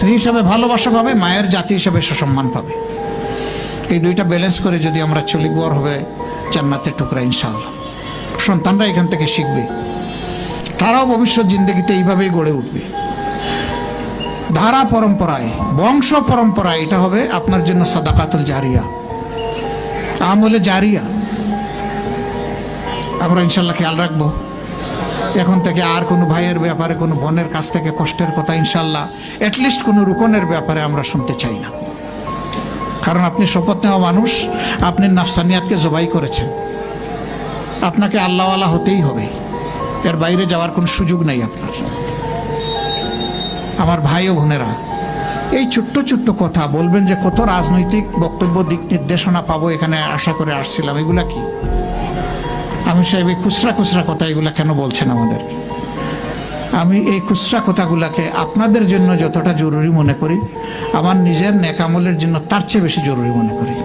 স্ত্রী হিসাবে ভালোবাসা পাবে, মায়ের জাতি হিসাবে সুসম্মান পাবে। এই দুইটা ব্যালেন্স করে যদি আমরা চলি, গড় হবে জান্নাতের টুকরা ইনশাআল্লাহ। সন্তানরা এখান থেকে শিখবে, তারাও ভবিষ্যৎ জিন্দগিতে এইভাবেই গড়ে উঠবে। ধারা পরম্পরায়, বংশ পরম্পরায় এটা হবে আপনার জন্য সাদাকাতুল জারিয়া, আমলে জারিয়া। আমরা ইনশাল্লাহ খেয়াল রাখবো। এখন থেকে আর কোনো ভাইয়ের ব্যাপারে, কোনো বোনের কাছ থেকে কষ্টের কথা ইনশাল্লাহ অ্যাটলিস্ট কোনো রুকনের ব্যাপারে আমরা শুনতে চাই না। কারণ আপনি শপথ নেওয়া মানুষ, আপনি নাফসানিয়াতকে জবাই করেছেন, আপনাকে আল্লাহওয়ালা হতেই হবে, এর বাইরে যাওয়ার কোনো সুযোগ নাই আপনার। আমার ভাই ও বোনেরা, এই ছোট্ট ছোট্ট কথা বলবেন যে কত রাজনৈতিক বক্তব্য, দিক নির্দেশনা পাবো এখানে আশা করে আসছিলাম, এগুলা কি? আমি সাহেব এই খুচরা খুচরা কথা এগুলা কেন বলছেন আমাদের? আমি এই খুচরা কথাগুলাকে আপনাদের জন্য যতটা জরুরি মনে করি, আমার নিজের নেক আমলের জন্য তার চেয়ে বেশি জরুরি মনে করি।